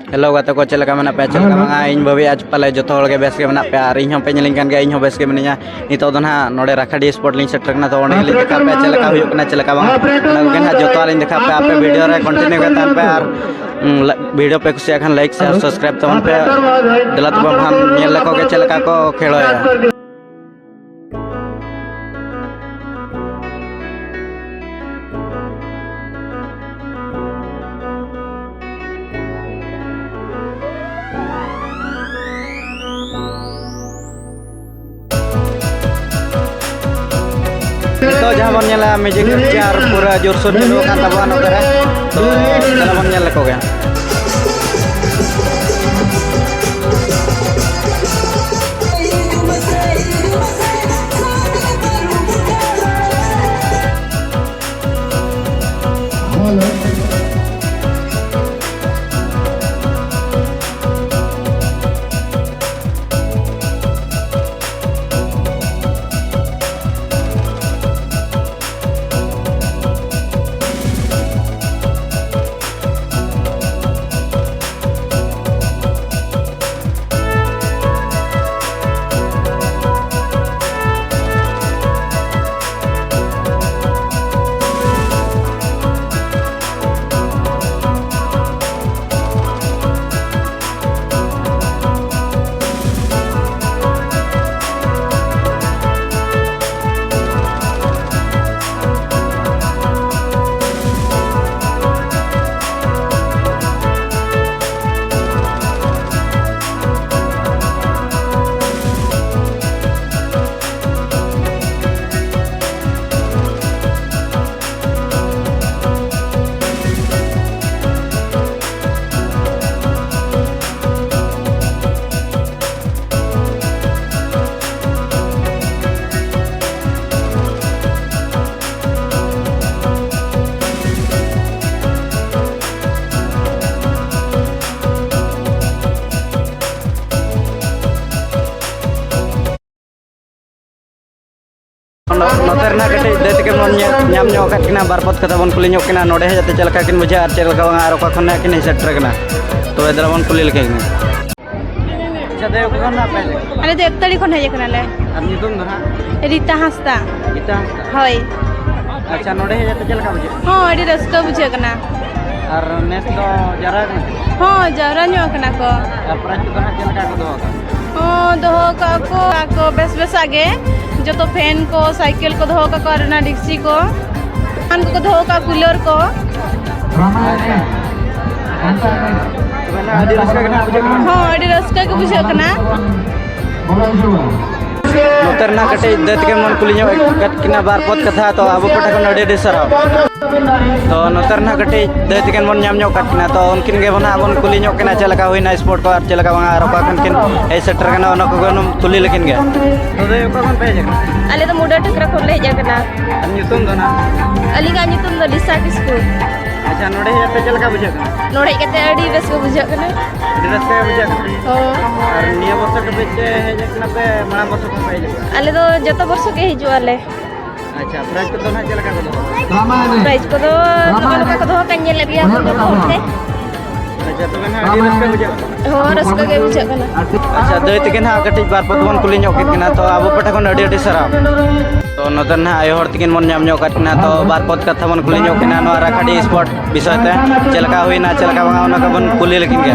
hello गाते को चलका मना पे चलका मंगा इन बबी आज पले जो थोड़ के बेस के मना पे आर इन पे निलिंगन के इन बेस के मनिया नितो दो ना नोडे राखाडी स्पोर्ट लिंक सेट रखना तो ओने लिंक देखा पे चलका हुई ना चलका मंगा लगन हा जो तो लिंक देखा पे आपे वीडियो रे कंटिन्यू करता पे आर वीडियो पे कुछ खान लाइक शेयर सब्सक्राइब तमन पे दिला तो हम नेल लको के चलका को खेलो या तो जहाँ बन nyala म्यूजिक चेयर पूरा जोरसोर चालू kan tabuan ओकरे तो चला बन nyala को गया नोतरना कटे देत के मन नाम ᱧᱚᱜ ᱠᱟᱫ ᱠᱤᱱᱟ ᱵᱟᱨᱯᱚᱛ ᱠᱟᱛᱷᱟ ᱵᱚᱱ ᱠᱩᱞᱤ ᱧᱚᱜ ᱠᱤᱱᱟ ᱱᱚᱰᱮ ᱦᱮᱡ ᱛᱮ ᱪᱮᱞᱠᱟ ᱠᱤᱱ ᱵᱩᱡᱷᱟᱹᱜᱼᱟ ᱟᱨ ᱪᱮᱞᱠᱟ ᱵᱟᱝ ᱟᱨ ᱚᱠᱟ ᱠᱷᱚᱱ ᱠᱤᱱ ᱥᱮᱴᱮᱨ ᱠᱟᱱᱟ ᱛᱚ ᱮᱫᱨᱟ ᱵᱚᱱ ᱠᱩᱞᱤ ᱞᱮᱠᱟ ᱠᱤᱱᱟ ᱟᱪᱪᱷᱟ ᱫᱮ ᱚᱠᱟ ᱠᱷᱚᱱ ᱟᱯᱮ ᱟᱞᱮ ᱫᱚ ᱮᱠᱛᱟᱲᱤ ᱠᱷᱚᱱ ᱦᱮᱡ ᱠᱟᱱᱟ ᱞᱮ ᱟᱨ ᱧᱩᱛᱩᱢ ᱫᱚ ᱦᱟᱸᱜ ᱨᱤᱛᱟ ᱦᱟᱸᱥᱫᱟ ᱦᱳᱭ ᱟᱪᱪᱷᱟ ᱱᱚᱰᱮ ᱦᱮᱡ ᱛᱮ ᱪᱮᱞᱠᱟ ᱵᱩᱡᱷᱟᱹᱜᱼᱟ ᱦᱚᱸ ᱟᱹᱰᱤ ᱨᱟᱹᱥᱠᱟᱹ ᱵᱩᱡᱷᱟᱹᱜ ᱠᱟᱱᱟ ᱟᱨ ᱱᱮᱥ ᱫᱚ ᱡᱟᱨᱟ ᱠᱟᱱᱟ ᱦᱚᱸ ᱡᱟᱣᱨᱟ ᱧᱚᱜ ᱠᱟᱱᱟ ᱠᱚ ᱟᱨ ᱯᱨᱟइज ᱠᱚ ᱦᱟᱸᱜ ᱪᱮᱞᱠᱟ ᱠᱚ ᱫᱚᱦᱚ ᱠᱟᱜᱼᱟ ᱦᱚᱸ ᱫᱚᱦᱚ ᱠᱟᱜ ᱠᱚ ᱵᱮᱥ ᱵᱮᱥᱟᱜ ᱜᱮ ᱡᱚᱛᱚ ᱯᱷᱮᱱ ᱠᱚ ᱥᱟᱭᱠᱮᱞ ᱠᱚ ᱫᱚᱦᱚ ᱠᱟᱜ ᱠᱚ ᱟᱨ ᱚᱱᱟ ᱰᱤᱠᱥᱤ ko ᱟᱱ ᱠᱚ ᱫᱚᱦᱚ ᱠᱟᱜ ᱠᱩᱞᱟᱨ ᱠᱚ ᱟᱹᱰᱤ ᱨᱟᱹᱥᱠᱟᱹ ᱜᱮ ᱵᱩᱡᱷᱟᱹᱜ ᱠᱟᱱᱟ ᱦᱚᱸ ᱟᱹᱰᱤ ᱨᱟᱹᱥᱠᱟᱹ ᱜᱮ ᱵᱩᱡᱷᱟᱹᱜ ᱠᱟᱱᱟ नोतरना कटे देत के मन कुली ᱧᱚᱜ ᱠᱟᱫ ᱠᱤᱱᱟ ᱵᱟᱨᱯᱚᱛ ᱠᱟᱛᱷᱟ ᱛᱚ ᱟᱵᱚ ᱯᱟᱴᱟ ᱠᱷᱚᱱ ᱟᱹᱰᱤ ᱥᱟᱨᱦᱟᱣ तो नोतरना कटे देत के मन ᱧᱟᱢ ᱧᱚᱜ ᱠᱟᱫ ᱠᱤᱱᱟ ᱛᱚ ᱩᱱᱠᱤᱱ गे बना बन कुली ᱧᱚᱜ ᱠᱤᱱᱟ ᱪᱮᱞᱠᱟ ᱦᱩᱭᱱᱟ ᱥᱯᱚᱨᱴ ᱠᱚ ᱟᱨ ᱪᱮᱞᱠᱟ ᱵᱟᱝ ᱟᱨ ᱚᱠᱟ ᱠᱷᱚᱱ ᱠᱤᱱ ᱦᱮᱡ ᱥᱮᱴᱮᱨ ᱠᱟᱱᱟ ᱚᱱᱟ ᱠᱚ ᱜᱚᱱᱚᱢ ᱠᱩᱞᱤ ᱞᱮᱠᱤᱱ ᱜᱮ तो दे ᱚᱠᱟ ᱠᱷᱚᱱ ᱯᱮ ᱦᱮᱡ ᱠᱟᱱᱟ ᱟᱞᱮ ᱫᱚ ᱢᱩᱰᱟ ᱴᱷᱟᱠᱨᱟ ᱠᱷᱚᱱ ᱞᱮ ᱦᱮᱡ ᱠᱟᱱᱟ ᱟᱨ ᱧᱩᱛᱩᱢ ᱫᱚ ᱱᱟ ᱟᱹᱞᱤᱧᱟᱜ ᱧᱩᱛᱩᱢ ᱫᱚ ᱞᱤᱥᱟ ᱠᱤᱥᱠᱩ अच्छा नोडे हेज ते चलका बुझा कना ᱱᱚᱰᱮ ᱦᱮᱡ ᱠᱟᱛᱮ ᱟᱹᱰᱤ ᱨᱟᱹᱥᱠᱟᱹ ᱵᱩᱡᱷᱟᱹᱜ ᱠᱟᱱᱟ ᱟᱹᱰᱤ ᱨᱟᱹᱥᱠᱟᱹ ᱵᱩᱡᱷᱟᱹᱜ ᱠᱟᱱᱟ ᱦᱚᱸ ᱟᱨ ᱱᱤᱭᱟᱹ ᱵᱚᱨᱥᱚ के बीच हेज कना पे माना बरसो को पे हेज ᱟᱞᱮ ᱫᱚ ᱡᱚᱛᱚ ᱵᱚᱨᱥᱚ ᱜᱮ ᱦᱤᱡᱩᱜ ᱟᱞᱮ अच्छा प्राइस को ना चलका को प्राइज को दो लोका को दो kan nyel dia ko te अच्छा तो ना अडी रस्का बुझा हो रस्का ge बुझा kana अच्छा दई तकिन हा कटि बार पतवन कुली ᱧᱚᱜ किना तो आबो पटा कोन अडी अडी सराव तो नदन हा आयो हर तकिन मन ᱧᱟᱢ ᱧᱚᱜ किना तो बार पत कथा बन कुली ᱧᱚᱜ किना नो राखाडी स्पोर्ट विषय ते चलका हुईना चलका बंगा ओना का बन कुली लेकिन के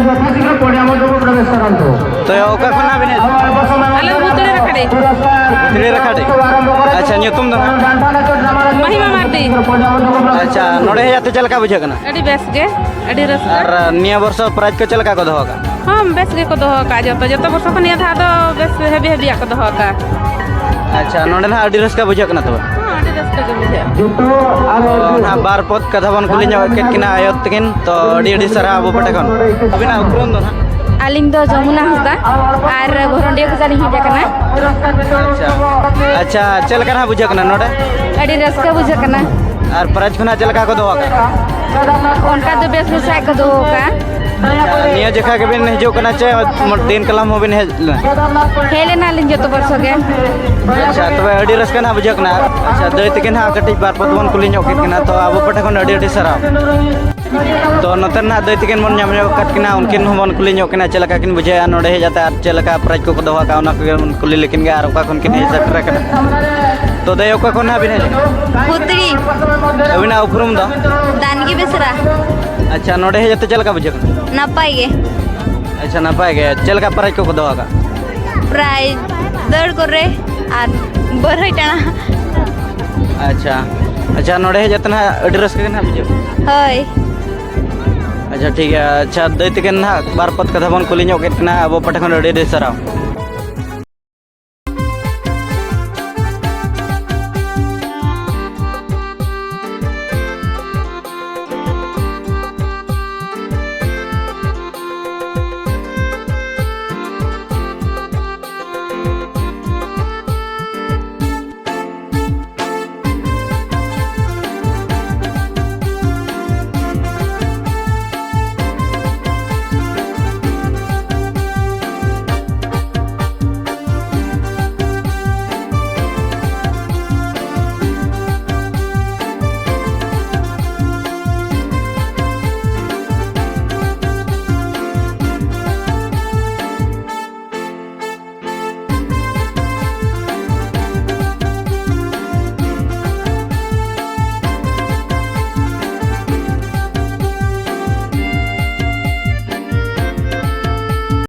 तो ओका कोना बिने ale butri rakade बुतरी राखाडी अच्छा ᱧᱩᱛᱩᱢ दो महिमा मार्दी अच्छा नोडे हेजाते चलका बुझा कना अडी बेस गे अडी रस्का और निया वर्ष प्राइज को चलका को दोका हम बेस गे को दोका का जतो वर्ष को निया था तो बेस हेवी हेवी को दोका अच्छा नोडे ना अडी रस्का बुझा कना तो हां अडी रस्का के बुझा ना बार पद कथा बन कुली ᱧᱚᱜ केत किना आयत तकिन तो अडी अडी सरा अबो पटा कोन अबिना उपरम दो ना आलिंग दो जमुना हसदा आर घोरंडिया को जानी हिजा कना अच्छा अच्छा चलका ना बुझा कना नोडे अडी रस्का बुझा कना और प्राइज खना चलका को दोका उनका तो बेस बेस को दोका अच्छा निया जखा के बिन हिजो कना चे दिन कलम हो बिन हेले ना लिन जतो बरसो गे अच्छा तबे अडी रस कना बुझक ना अच्छा दई तकिन हा कटिज बार पदवन कुली ᱧᱚᱜ किन कना तो अब पटे खन अडी अडी सराव तो नते ना दई तकिन मन ᱧᱟᱢ ᱧᱚᱜ ᱠᱟᱛ किना उनकिन हमन कुली ᱧᱚᱜ किना चलका किन बुझे नोडे हे जाता चलका प्राइज को दोहा का उना कुली लेकिन गे आर ओका खन किन हे सटर कना तो दई ओका खन हा बिन पुत्री अबिना उपरुम दो दानगी बेसरा अच्छा नोडे हे जाते चलका बुझक नापाई गे अच्छा नपाय गे चलका प्राइज को दोहा का प्राइज दड़ करे आर बरहई टाणा अच्छा अच्छा नोडे हे जाते ना अडी रस के ना बुझक हय अच्छा ठीक है अच्छा दई तकिन ना बार पद कथा बन कुली ᱧᱚᱜ किन अब पटे खन अडी अडी सराव